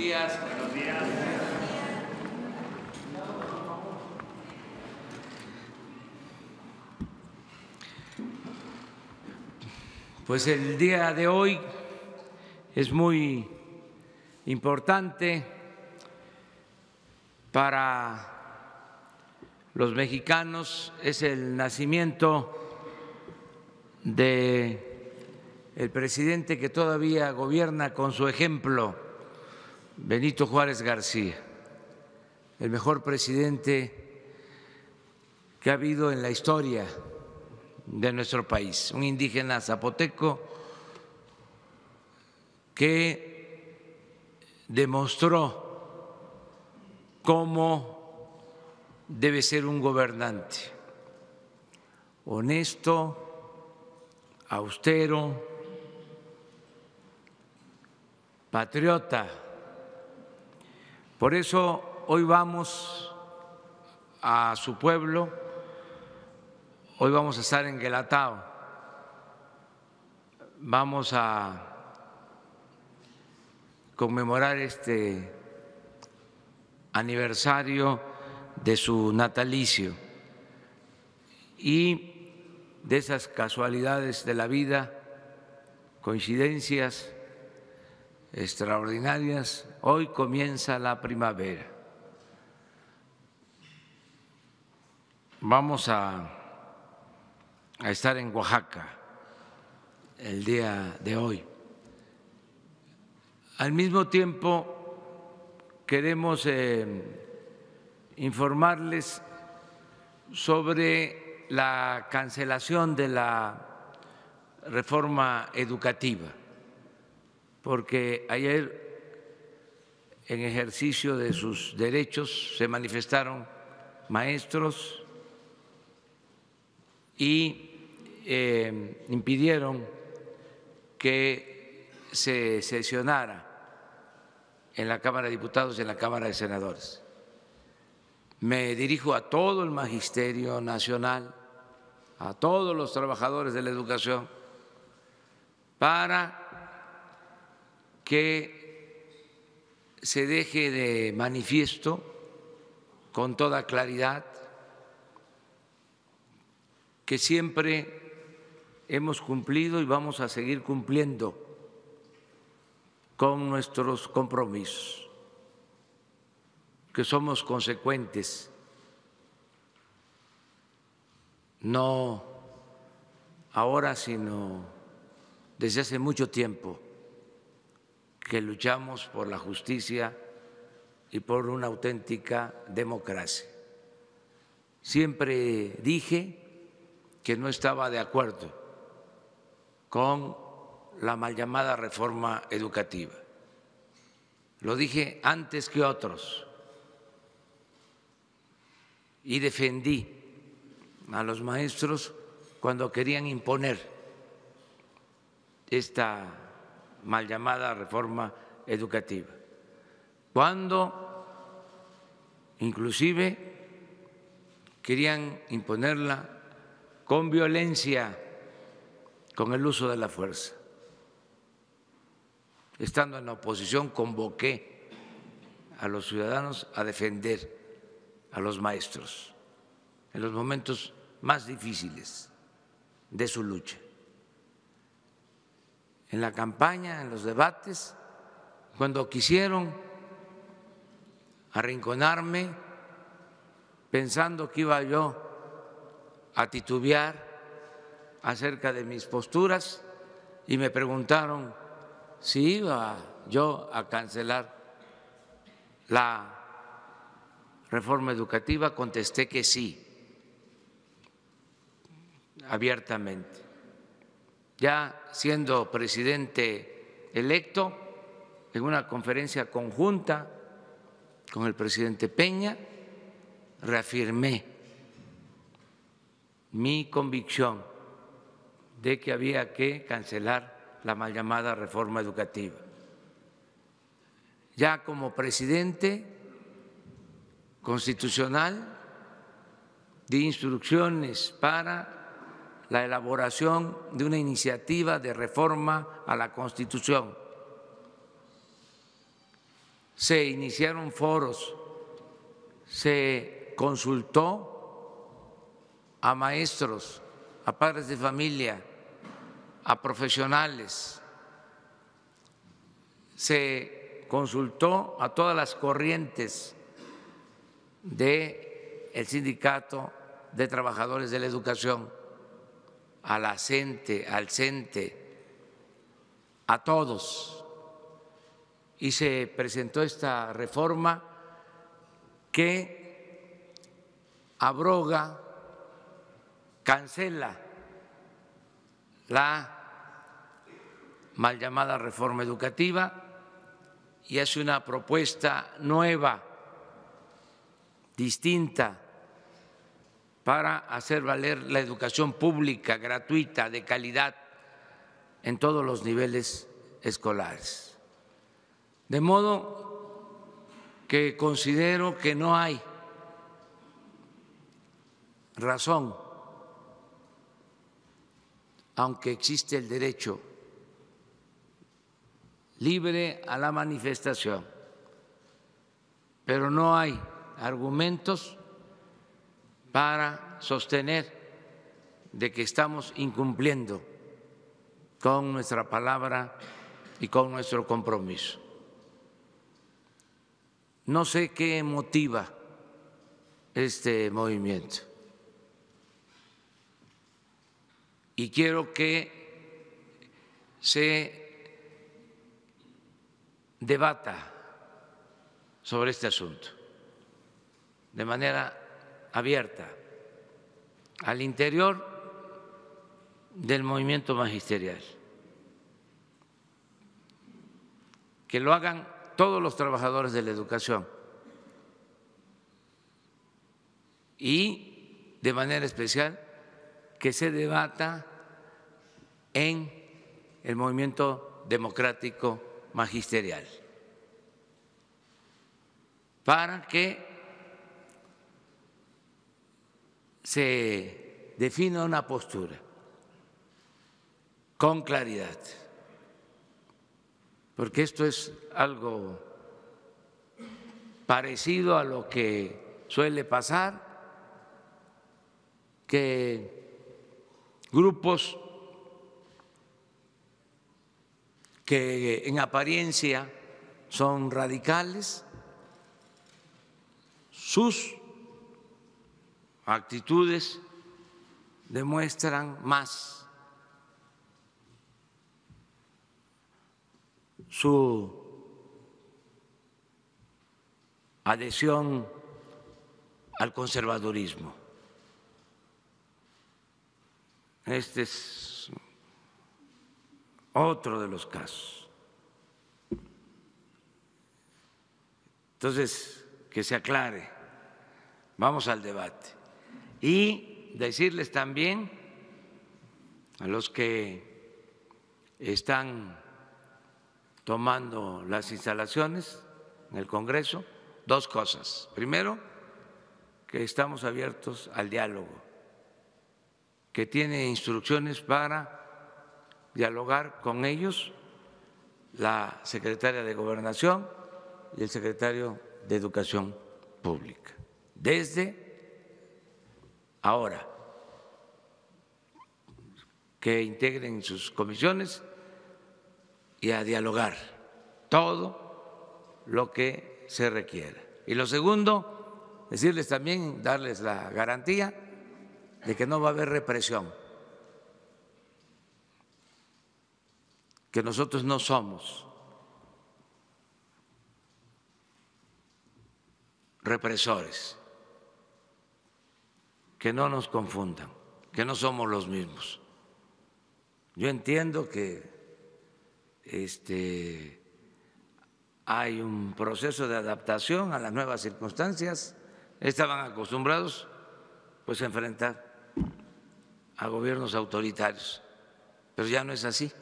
días. Buenos días. Pues el día de hoy es muy importante para los mexicanos, es el nacimiento del presidente que todavía gobierna con su ejemplo, Benito Juárez García, el mejor presidente que ha habido en la historia de nuestro país, un indígena zapoteco que demostró cómo debe ser un gobernante: honesto, austero, patriota. Por eso hoy vamos a su pueblo, hoy vamos a estar en Guelatao, vamos a conmemorar este aniversario de su natalicio y de esas casualidades de la vida, coincidencias extraordinarias, hoy comienza la primavera. Vamos a estar en Oaxaca el día de hoy. Al mismo tiempo, queremos informarles sobre la cancelación de la reforma educativa, porque ayer, en ejercicio de sus derechos, se manifestaron maestros y impidieron que se sesionara en la Cámara de Diputados y en la Cámara de Senadores. Me dirijo a todo el magisterio nacional, a todos los trabajadores de la educación, para que se deje de manifiesto con toda claridad que siempre hemos cumplido y vamos a seguir cumpliendo con nuestros compromisos, que somos consecuentes, no ahora, sino desde hace mucho tiempo, que luchamos por la justicia y por una auténtica democracia. Siempre dije que no estaba de acuerdo con la mal llamada reforma educativa. Lo dije antes que otros y defendí a los maestros cuando querían imponer esta mal llamada reforma educativa, cuando inclusive querían imponerla con violencia, con el uso de la fuerza. Estando en la oposición, convoqué a los ciudadanos a defender a los maestros en los momentos más difíciles de su lucha. En la campaña, en los debates, cuando quisieron arrinconarme, pensando que iba yo a titubear acerca de mis posturas, y me preguntaron si iba yo a cancelar la reforma educativa, contesté que sí, abiertamente. Ya siendo presidente electo, en una conferencia conjunta con el presidente Peña, reafirmé mi convicción de que había que cancelar la mal llamada reforma educativa. Ya como presidente constitucional di instrucciones para la elaboración de una iniciativa de reforma a la Constitución. se iniciaron foros, se consultó a maestros, a padres de familia, a profesionales, se consultó a todas las corrientes del Sindicato de Trabajadores de la Educación, a la CENTE, al CENTE, a todos, y se presentó esta reforma que abroga, cancela la mal llamada reforma educativa y hace una propuesta nueva, distinta, para hacer valer la educación pública, gratuita, de calidad, en todos los niveles escolares. De modo que considero que no hay razón, aunque existe el derecho libre a la manifestación, pero no hay argumentos para sostener de que estamos incumpliendo con nuestra palabra y con nuestro compromiso. No sé qué motiva este movimiento y quiero que se debata sobre este asunto de manera abierta al interior del movimiento magisterial, que lo hagan todos los trabajadores de la educación y de manera especial que se debata en el movimiento democrático magisterial, para que se defina una postura con claridad, porque esto es algo parecido a lo que suele pasar, que grupos que en apariencia son radicales, sus actitudes demuestran más su adhesión al conservadurismo. Este es otro de los casos. Entonces, que se aclare, vamos al debate. Y decirles también a los que están tomando las instalaciones en el Congreso dos cosas. Primero, que estamos abiertos al diálogo, que tiene instrucciones para dialogar con ellos la secretaria de Gobernación y el secretario de Educación Pública. Desde ahora, que integren sus comisiones y a dialogar todo lo que se requiera. Y lo segundo, decirles también, darles la garantía de que no va a haber represión, que nosotros no somos represores, que no nos confundan, que no somos los mismos. Yo entiendo que hay un proceso de adaptación a las nuevas circunstancias, estaban acostumbrados pues a enfrentar a gobiernos autoritarios, pero ya no es así.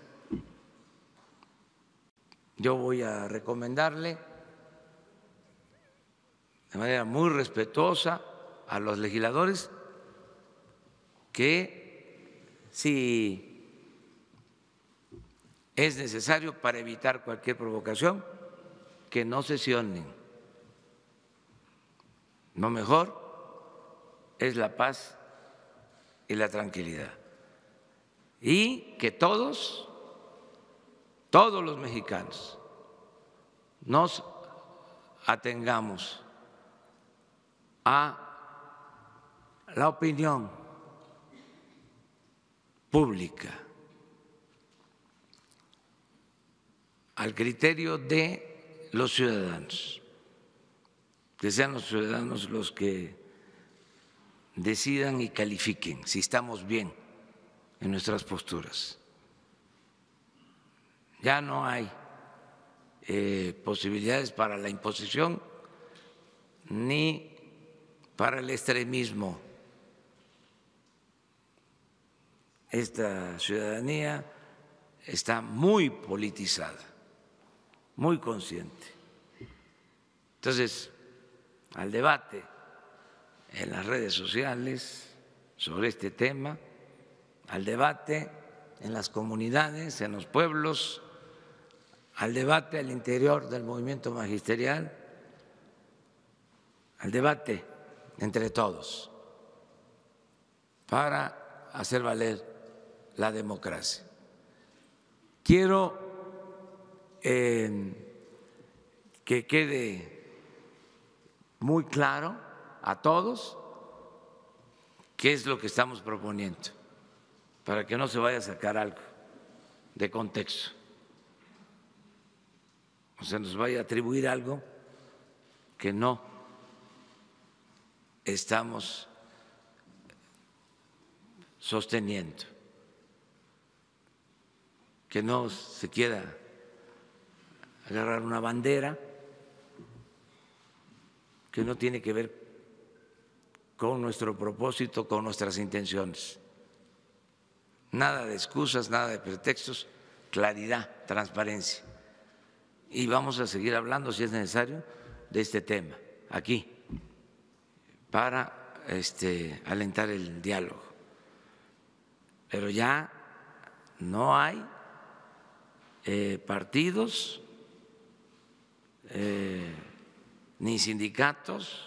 Yo voy a recomendarle de manera muy respetuosa a los legisladores que si es necesario para evitar cualquier provocación, que no sesionen. Lo mejor es la paz y la tranquilidad. Y que todos los mexicanos nos atengamos a la opinión pública, al criterio de los ciudadanos, que sean los ciudadanos los que decidan y califiquen si estamos bien en nuestras posturas. Ya no hay posibilidades para la imposición ni para el extremismo. Esta ciudadanía está muy politizada, muy consciente. Entonces, al debate en las redes sociales sobre este tema, al debate en las comunidades, en los pueblos, al debate al interior del movimiento magisterial, al debate entre todos para hacer valer la democracia. Quiero que quede muy claro a todos qué es lo que estamos proponiendo, para que no se vaya a sacar algo de contexto, o se nos vaya a atribuir algo que no estamos sosteniendo, que no se quiera agarrar una bandera que no tiene que ver con nuestro propósito, con nuestras intenciones. Nada de excusas, nada de pretextos, claridad, transparencia. Y vamos a seguir hablando, si es necesario, de este tema aquí, para alentar el diálogo. Pero ya no hay partidos ni sindicatos,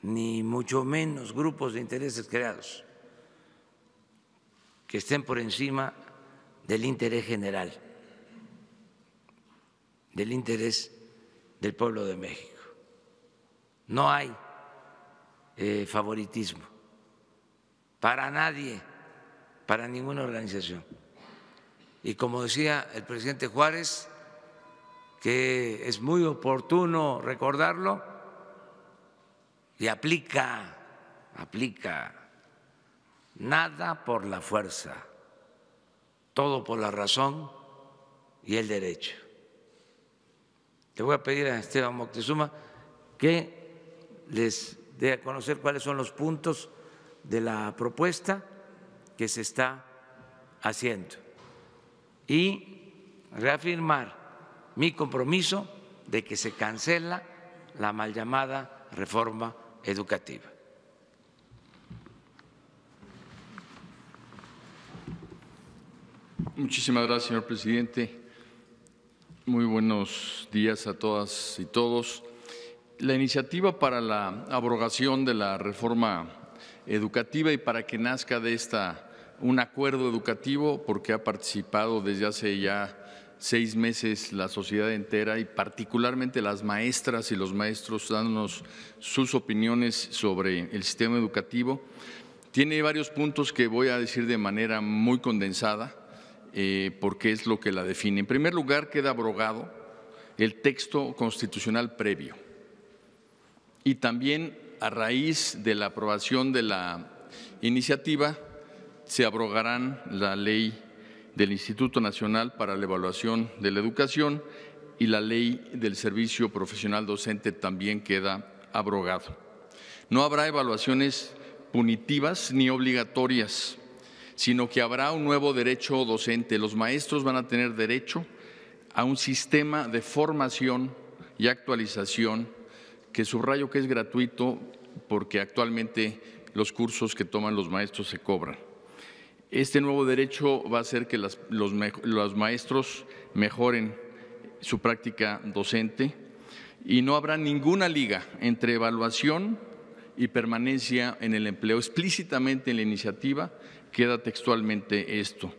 ni mucho menos grupos de intereses creados que estén por encima del interés general, del interés del pueblo de México. No hay favoritismo para nadie, para ninguna organización. Y como decía el presidente Juárez, que es muy oportuno recordarlo, y aplica nada por la fuerza, todo por la razón y el derecho. Le voy a pedir a Esteban Moctezuma que les dé a conocer cuáles son los puntos de la propuesta que se está haciendo y reafirmar mi compromiso de que se cancela la mal llamada reforma educativa. Muchísimas gracias, señor presidente. Muy buenos días a todas y todos. La iniciativa para la abrogación de la reforma educativa y para que nazca de esta un acuerdo educativo, porque ha participado desde hace ya 6 meses la sociedad entera y particularmente las maestras y los maestros dándonos sus opiniones sobre el sistema educativo. Tiene varios puntos que voy a decir de manera muy condensada, porque es lo que la define. En primer lugar, queda abrogado el texto constitucional previo y también a raíz de la aprobación de la iniciativa se abrogarán la ley del Instituto Nacional para la Evaluación de la Educación y la ley del Servicio Profesional Docente también queda abrogado. No habrá evaluaciones punitivas ni obligatorias, sino que habrá un nuevo derecho docente. Los maestros van a tener derecho a un sistema de formación y actualización que subrayo que es gratuito porque actualmente los cursos que toman los maestros se cobran. Este nuevo derecho va a hacer que los maestros mejoren su práctica docente y no habrá ninguna liga entre evaluación y permanencia en el empleo. Explícitamente en la iniciativa queda textualmente esto.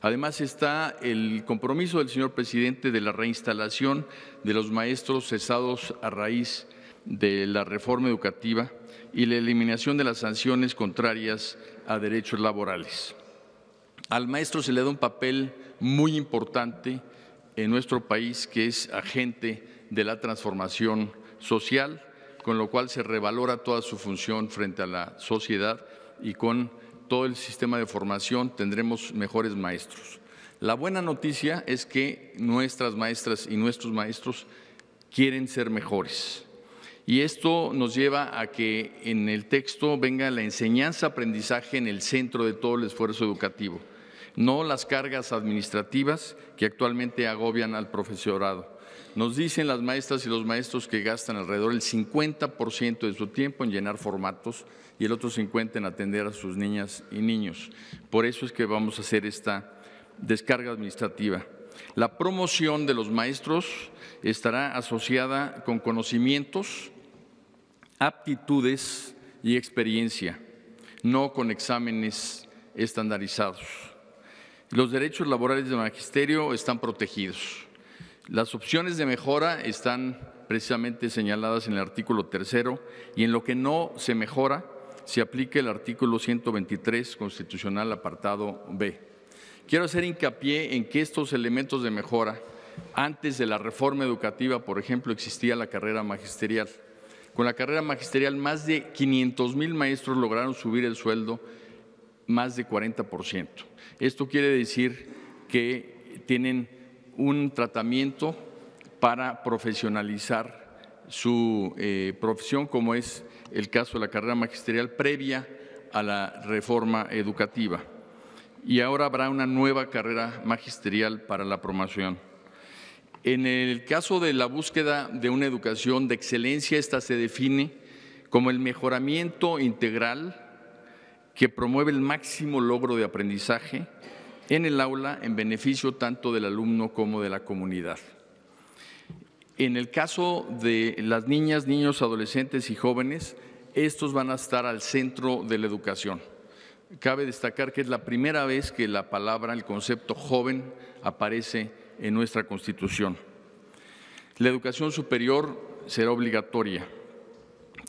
Además está el compromiso del señor presidente de la reinstalación de los maestros cesados a raíz de la reforma educativa y la eliminación de las sanciones contrarias a derechos laborales. Al maestro se le da un papel muy importante en nuestro país, que es agente de la transformación social, con lo cual se revalora toda su función frente a la sociedad y con todo el sistema de formación tendremos mejores maestros. La buena noticia es que nuestras maestras y nuestros maestros quieren ser mejores. Y esto nos lleva a que en el texto venga la enseñanza-aprendizaje en el centro de todo el esfuerzo educativo, no las cargas administrativas que actualmente agobian al profesorado. Nos dicen las maestras y los maestros que gastan alrededor del 50% de su tiempo en llenar formatos y el otro 50% en atender a sus niñas y niños. Por eso es que vamos a hacer esta descarga administrativa. La promoción de los maestros estará asociada con conocimientos, aptitudes y experiencia, no con exámenes estandarizados. Los derechos laborales del magisterio están protegidos. Las opciones de mejora están precisamente señaladas en el artículo 3º y en lo que no se mejora se aplica el artículo 123 constitucional apartado B. Quiero hacer hincapié en que estos elementos de mejora, antes de la reforma educativa, por ejemplo, existía la carrera magisterial. Con la carrera magisterial, más de 500,000 maestros lograron subir el sueldo más de 40%. Esto quiere decir que tienen un tratamiento para profesionalizar su profesión, como es el caso de la carrera magisterial previa a la reforma educativa. Y ahora habrá una nueva carrera magisterial para la promoción. En el caso de la búsqueda de una educación de excelencia, esta se define como el mejoramiento integral que promueve el máximo logro de aprendizaje en el aula en beneficio tanto del alumno como de la comunidad. En el caso de las niñas, niños, adolescentes y jóvenes, estos van a estar al centro de la educación. Cabe destacar que es la primera vez que la palabra, el concepto joven, aparece en nuestra Constitución. La educación superior será obligatoria.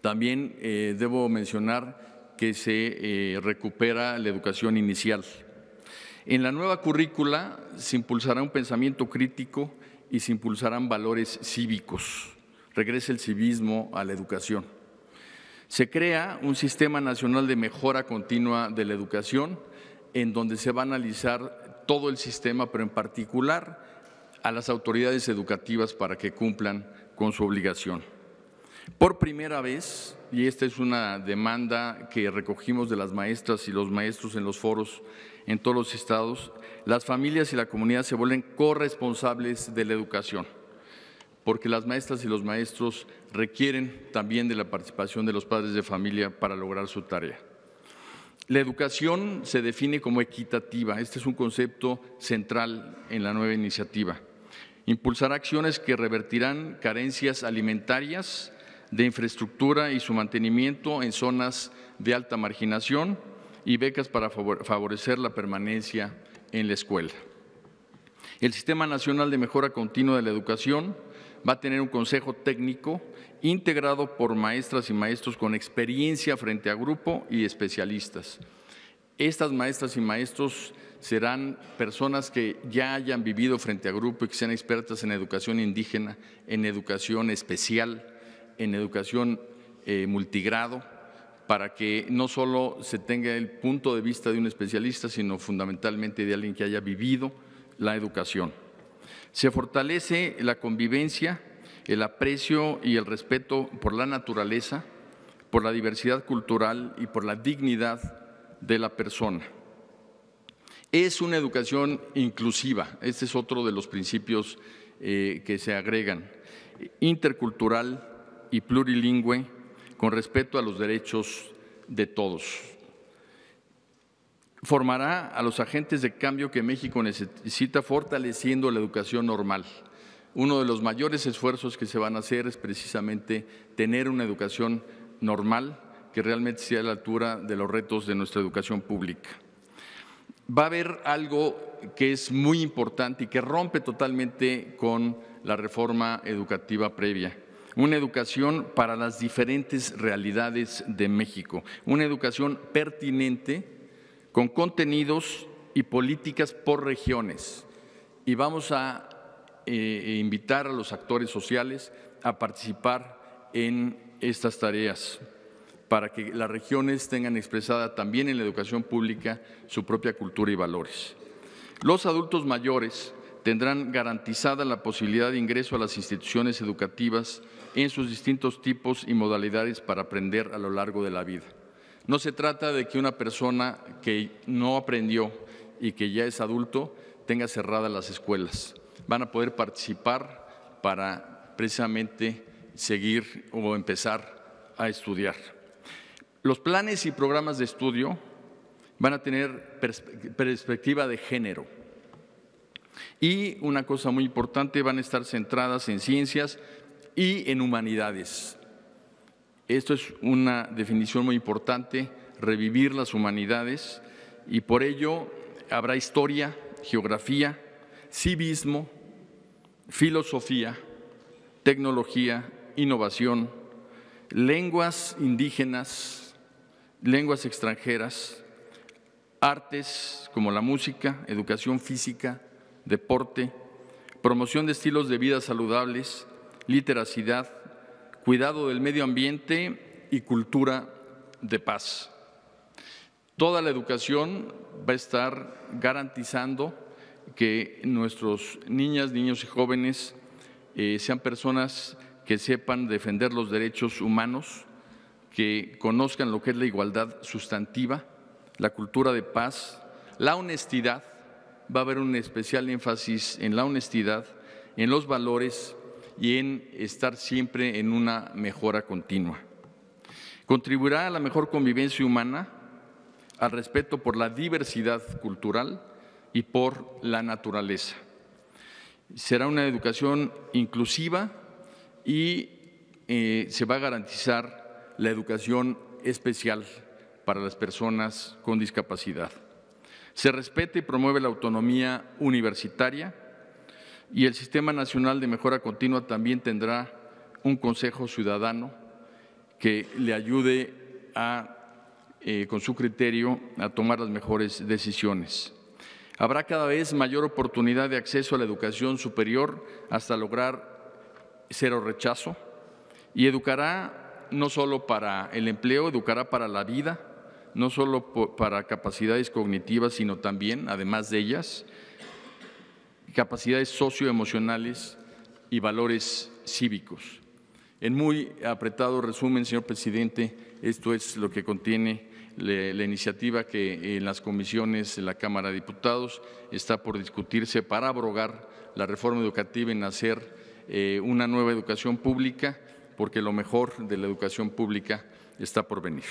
También debo mencionar que se recupera la educación inicial. En la nueva currícula se impulsará un pensamiento crítico y se impulsarán valores cívicos. Regresa el civismo a la educación. Se crea un sistema nacional de mejora continua de la educación, en donde se va a analizar todo el sistema, pero en particular a las autoridades educativas para que cumplan con su obligación. Por primera vez, y esta es una demanda que recogimos de las maestras y los maestros en los foros en todos los estados, las familias y la comunidad se vuelven corresponsables de la educación, porque las maestras y los maestros requieren también de la participación de los padres de familia para lograr su tarea. La educación se define como equitativa. Este es un concepto central en la nueva iniciativa. Impulsará acciones que revertirán carencias alimentarias, de infraestructura y su mantenimiento en zonas de alta marginación y becas para favorecer la permanencia en la escuela. El Sistema Nacional de Mejora Continua de la Educación va a tener un consejo técnico integrado por maestras y maestros con experiencia frente a grupo y especialistas. Estas maestras y maestros serán personas que ya hayan vivido frente a grupo y que sean expertas en educación indígena, en educación especial, en educación multigrado, para que no solo se tenga el punto de vista de un especialista, sino fundamentalmente de alguien que haya vivido la educación. Se fortalece la convivencia, el aprecio y el respeto por la naturaleza, por la diversidad cultural y por la dignidad de la persona. Es una educación inclusiva, este es otro de los principios que se agregan, intercultural y plurilingüe, con respeto a los derechos de todos. Formará a los agentes de cambio que México necesita, fortaleciendo la educación normal, uno de los mayores esfuerzos que se van a hacer es precisamente tener una educación normal que realmente sea a la altura de los retos de nuestra educación pública. Va a haber algo que es muy importante y que rompe totalmente con la reforma educativa previa. Una educación para las diferentes realidades de México, una educación pertinente con contenidos y políticas por regiones. Y vamos a invitar a los actores sociales a participar en estas tareas para que las regiones tengan expresada también en la educación pública su propia cultura y valores. Los adultos mayores tendrán garantizada la posibilidad de ingreso a las instituciones educativas en sus distintos tipos y modalidades para aprender a lo largo de la vida. No se trata de que una persona que no aprendió y que ya es adulto tenga cerradas las escuelas. Van a poder participar para precisamente seguir o empezar a estudiar. Los planes y programas de estudio van a tener perspectiva de género. Y una cosa muy importante, van a estar centradas en ciencias y en humanidades. Esto es una definición muy importante, revivir las humanidades, y por ello habrá historia, geografía, civismo, filosofía, tecnología, innovación, lenguas indígenas, lenguas extranjeras, artes como la música, educación física, deporte, promoción de estilos de vida saludables, literacidad, cuidado del medio ambiente y cultura de paz. Toda la educación va a estar garantizando que nuestros niñas, niños y jóvenes sean personas que sepan defender los derechos humanos, que conozcan lo que es la igualdad sustantiva, la cultura de paz, la honestidad. Va a haber un especial énfasis en la honestidad, en los valores y en estar siempre en una mejora continua. Contribuirá a la mejor convivencia humana, al respeto por la diversidad cultural y por la naturaleza. Será una educación inclusiva y se va a garantizar la educación especial para las personas con discapacidad. Se respeta y promueve la autonomía universitaria y el Sistema Nacional de Mejora Continua también tendrá un Consejo Ciudadano que le ayude con su criterio a tomar las mejores decisiones. Habrá cada vez mayor oportunidad de acceso a la educación superior hasta lograr cero rechazo, y educará no solo para el empleo, educará para la vida, no solo para capacidades cognitivas, sino también, además de ellas, capacidades socioemocionales y valores cívicos. En muy apretado resumen, señor presidente, esto es lo que contiene la iniciativa que en las comisiones de la Cámara de Diputados está por discutirse para abrogar la reforma educativa y hacer una nueva educación pública, porque lo mejor de la educación pública está por venir.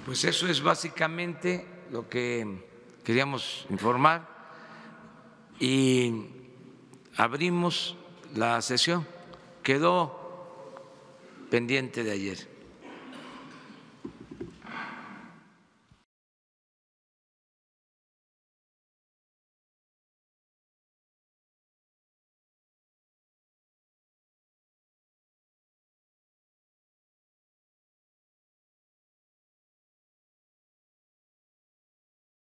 Pues eso es básicamente lo que queríamos informar y abrimos la sesión. Quedó pendiente de ayer.